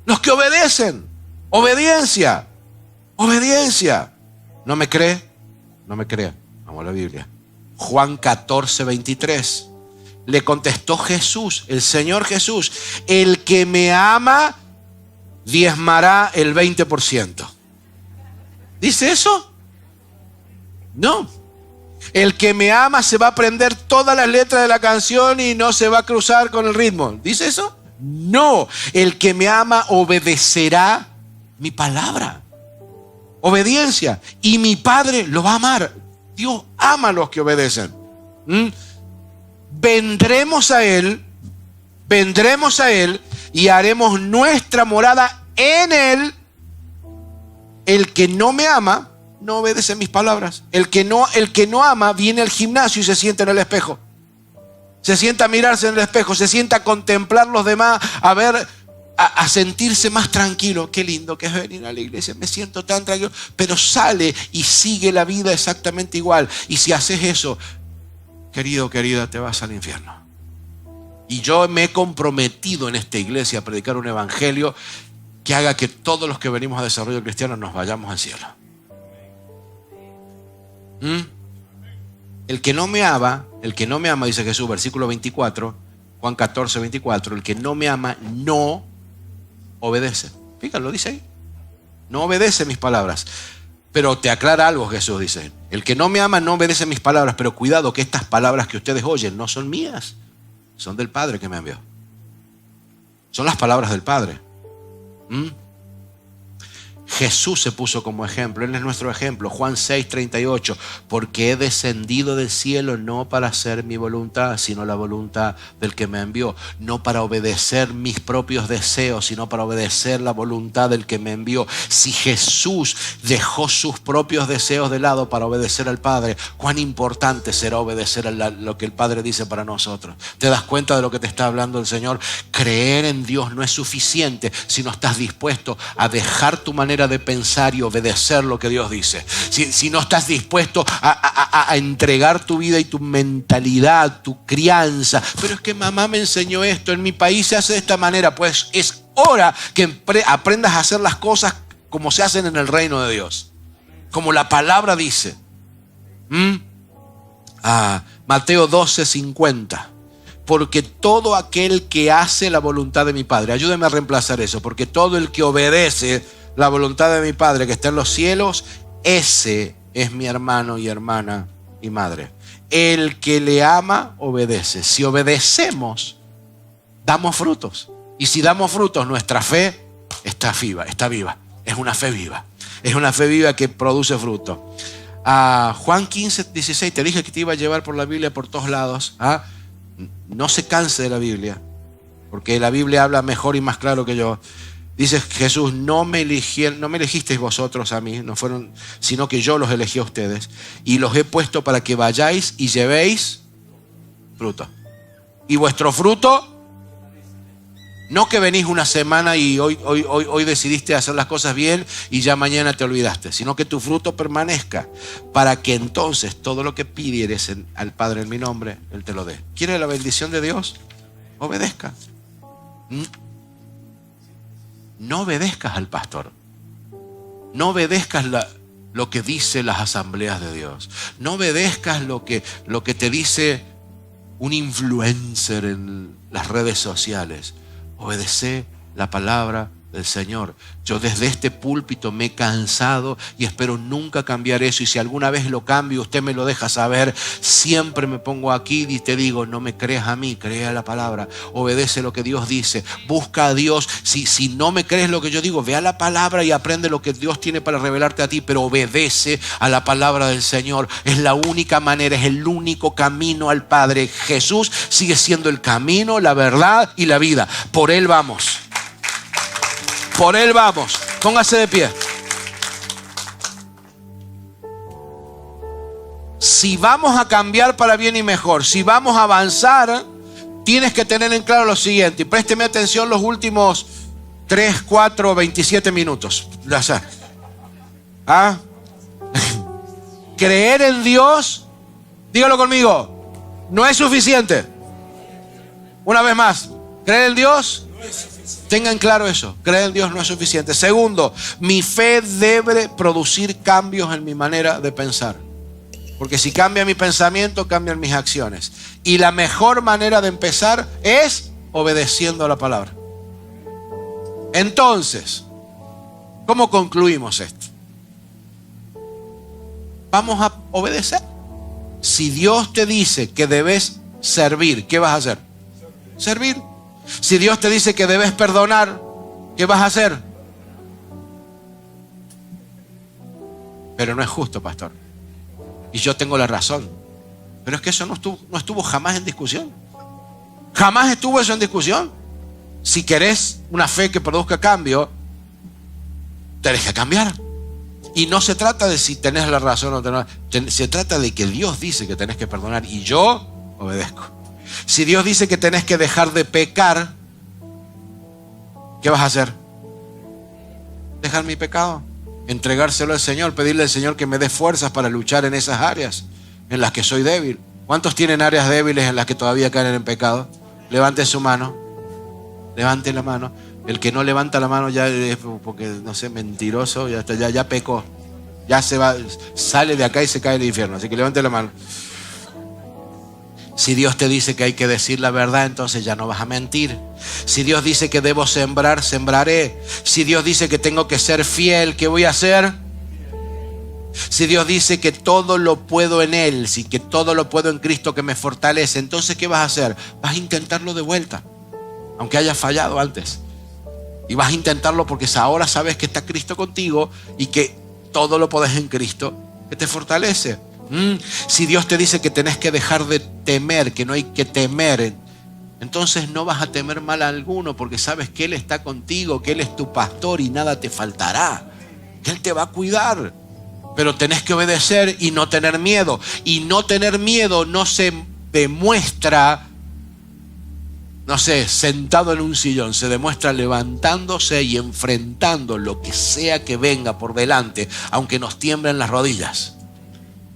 Los que obedecen. Obediencia. Obediencia. ¿No me cree? No me crea. Vamos a la Biblia. Juan 14, 23. Le contestó Jesús, el Señor Jesús: el que me ama diezmará el 20%. ¿Dice eso? No. El que me ama se va a aprender todas las letras de la canción y no se va a cruzar con el ritmo. ¿Dice eso? No. El que me ama obedecerá mi palabra. Obediencia. Y mi Padre lo va a amar. Dios ama a los que obedecen. Vendremos a Él y haremos nuestra morada en Él. El que no me ama no obedece mis palabras. El que no ama viene al gimnasio y se sienta en el espejo. Se sienta a mirarse en el espejo, se sienta a contemplar los demás, a sentirse más tranquilo. Qué lindo que es venir a la iglesia, me siento tan tranquilo. Pero sale y sigue la vida exactamente igual. Y si haces eso, querido, querida, te vas al infierno. Y yo me he comprometido en esta iglesia a predicar un evangelio que haga que todos los que venimos a Desarrollo Cristiano nos vayamos al cielo. El que no me ama, dice Jesús, versículo 24, Juan 14, 24, el que no me ama no obedece. Fíjate, lo dice ahí. No obedece mis palabras. Pero te aclara algo, Jesús dice: el que no me ama no obedece mis palabras, pero cuidado que estas palabras que ustedes oyen no son mías, son del Padre que me envió. Son las palabras del Padre. Jesús se puso como ejemplo, Él es nuestro ejemplo. Juan 6, 38, porque he descendido del cielo no para hacer mi voluntad, sino la voluntad del que me envió. No para obedecer mis propios deseos, sino para obedecer la voluntad del que me envió. Si Jesús dejó sus propios deseos de lado para obedecer al Padre, cuán importante será obedecer a lo que el Padre dice para nosotros. ¿Te das cuenta de lo que te está hablando el Señor? Creer en Dios no es suficiente si no estás dispuesto a dejar tu manera de pensar y obedecer lo que Dios dice. Si no estás dispuesto a entregar tu vida y tu mentalidad, tu crianza. Pero es que mamá me enseñó esto, en mi país se hace de esta manera. Pues es hora que aprendas a hacer las cosas como se hacen en el reino de Dios, como la palabra dice. Mateo 12, 50. Porque todo aquel que hace la voluntad de mi Padre, ayúdame a reemplazar eso, porque todo el que obedece la voluntad de mi Padre que está en los cielos, ese es mi hermano y hermana y madre. El que le ama, obedece. Si obedecemos, damos frutos. Y si damos frutos, nuestra fe está viva. Es una fe viva. Es una fe viva que produce fruto. Juan 15, 16, te dije que te iba a llevar por la Biblia por todos lados. No se canse de la Biblia, porque la Biblia habla mejor y más claro que yo. Dice Jesús, no me elegisteis vosotros a mí, no fueron, sino que yo los elegí a ustedes y los he puesto para que vayáis y llevéis fruto. Y vuestro fruto, no que venís una semana y hoy decidiste hacer las cosas bien y ya mañana te olvidaste, sino que tu fruto permanezca, para que entonces todo lo que pidieres al Padre en mi nombre, Él te lo dé. ¿Quiere la bendición de Dios? Obedezca. No obedezcas al pastor. No obedezcas lo que dice las asambleas de Dios. No obedezcas lo que te dice un influencer en las redes sociales. Obedece la palabra del Señor. Yo desde este púlpito me he cansado y espero nunca cambiar eso. Y si alguna vez lo cambio, usted me lo deja saber. Siempre me pongo aquí y te digo, no me creas a mí, crea la palabra. Obedece lo que Dios dice. Busca a Dios. Si no me crees lo que yo digo, ve a la palabra y aprende lo que Dios tiene para revelarte a ti. Pero obedece a la palabra del Señor. Es la única manera, es el único camino al Padre. Jesús sigue siendo el camino, la verdad y la vida. Por Él vamos. Por Él vamos. Póngase de pie. Si vamos a cambiar para bien y mejor, si vamos a avanzar, tienes que tener en claro lo siguiente. Y présteme atención los últimos 3, 4, 27 minutos. ¿Ah? Creer en Dios, dígalo conmigo, no es suficiente. Una vez más, creer en Dios. Tengan claro eso, creer en Dios no es suficiente. Segundo, mi fe debe producir cambios en mi manera de pensar. Porque si cambia mi pensamiento, cambian mis acciones. Y la mejor manera de empezar es obedeciendo a la palabra. Entonces, ¿cómo concluimos esto? Vamos a obedecer. Si Dios te dice que debes servir, ¿qué vas a hacer? Servir. Si Dios te dice que debes perdonar, ¿qué vas a hacer? Pero no es justo, pastor. Y yo tengo la razón. Pero es que eso no estuvo jamás en discusión. Jamás estuvo eso en discusión. Si querés una fe que produzca cambio, tenés que cambiar. Y no se trata de si tenés la razón o no. Se trata de que Dios dice que tenés que perdonar y yo obedezco. Si Dios dice que tenés que dejar de pecar, ¿qué vas a hacer? Dejar mi pecado, entregárselo al Señor, pedirle al Señor que me dé fuerzas para luchar en esas áreas en las que soy débil. ¿Cuántos tienen áreas débiles en las que todavía caen en pecado? Levante su mano. Levante la mano. El que no levanta la mano ya es porque, no sé, mentiroso, ya pecó. Ya se va, sale de acá y se cae en el infierno. Así que levante la mano. Si Dios te dice que hay que decir la verdad, entonces ya no vas a mentir. Si Dios dice que debo sembrar, sembraré. Si Dios dice que tengo que ser fiel, ¿qué voy a hacer? Si Dios dice que todo lo puedo en Él, si que todo lo puedo en Cristo que me fortalece, entonces ¿qué vas a hacer? Vas a intentarlo de vuelta, aunque hayas fallado antes. Y vas a intentarlo porque ahora sabes que está Cristo contigo y que todo lo podés en Cristo que te fortalece. Si Dios te dice que tenés que dejar de temer, que no hay que temer, entonces no vas a temer mal alguno porque sabes que Él está contigo, que Él es tu pastor y nada te faltará, que Él te va a cuidar. Pero tenés que obedecer y no tener miedo. Y no tener miedo no se demuestra, no sé, sentado en un sillón. Se demuestra levantándose y enfrentando lo que sea que venga por delante, aunque nos tiemblen las rodillas.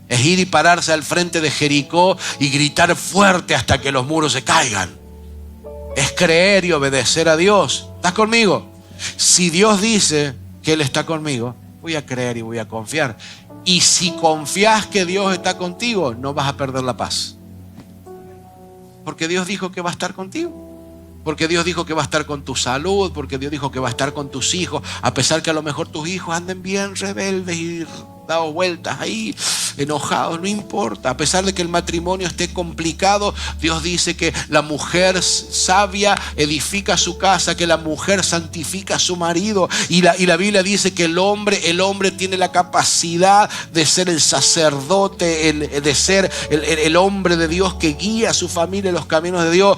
Es ir y pararse al frente de Jericó y gritar fuerte hasta que los muros se caigan. Es creer y obedecer a Dios. ¿Estás conmigo? Si Dios dice que Él está conmigo, voy a creer y voy a confiar. Y si confías que Dios está contigo, no vas a perder la paz. Porque Dios dijo que va a estar contigo. Porque Dios dijo que va a estar con tu salud. Porque Dios dijo que va a estar con tus hijos. A pesar que a lo mejor tus hijos anden bien rebeldes y dado vueltas ahí, enojados, no importa. A pesar de que el matrimonio esté complicado, Dios dice que la mujer sabia edifica su casa, que la mujer santifica a su marido. Y la Biblia dice que el hombre tiene la capacidad de ser el sacerdote, de ser el hombre de Dios que guía a su familia en los caminos de Dios.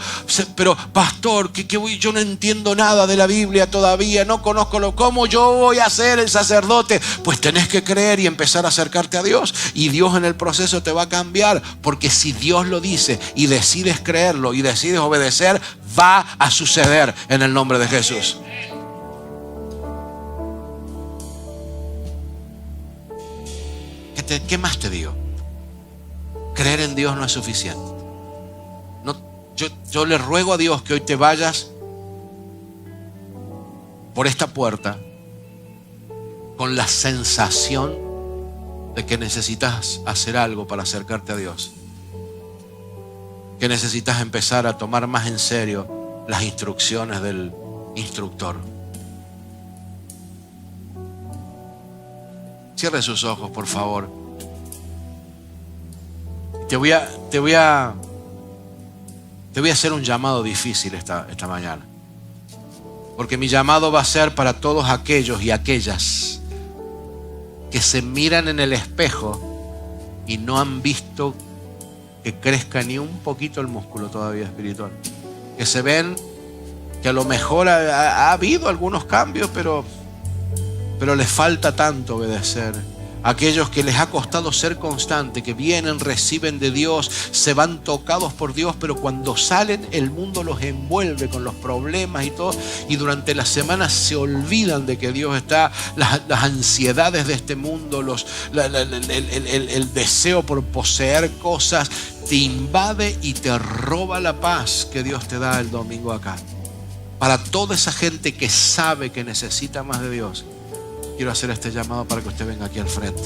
Pero pastor, yo no entiendo nada de la Biblia todavía, no conozco ¿cómo yo voy a ser el sacerdote? Pues tenés que creer y empezar a acercarte a Dios, y Dios en el proceso te va a cambiar, porque si Dios lo dice y decides creerlo y decides obedecer, va a suceder en el nombre de Jesús. ¿Qué más te digo? Creer en Dios no es suficiente. Yo le ruego a Dios que hoy te vayas por esta puerta con la sensación de que necesitas hacer algo para acercarte a Dios, que necesitas empezar a tomar más en serio las instrucciones del instructor. Cierre sus ojos, por favor. Te voy a hacer un llamado difícil esta mañana, porque mi llamado va a ser para todos aquellos y aquellas que se miran en el espejo y no han visto que crezca ni un poquito el músculo todavía espiritual. Que se ven que a lo mejor ha habido algunos cambios, pero les falta tanto obedecer. Aquellos que les ha costado ser constante, que vienen, reciben de Dios, se van tocados por Dios, pero cuando salen el mundo los envuelve con los problemas y todo, y durante la semana se olvidan de que Dios está. Las ansiedades de este mundo, el deseo por poseer cosas, te invade y te roba la paz que Dios te da el domingo acá. Para toda esa gente que sabe que necesita más de Dios, quiero hacer este llamado para que usted venga aquí al frente.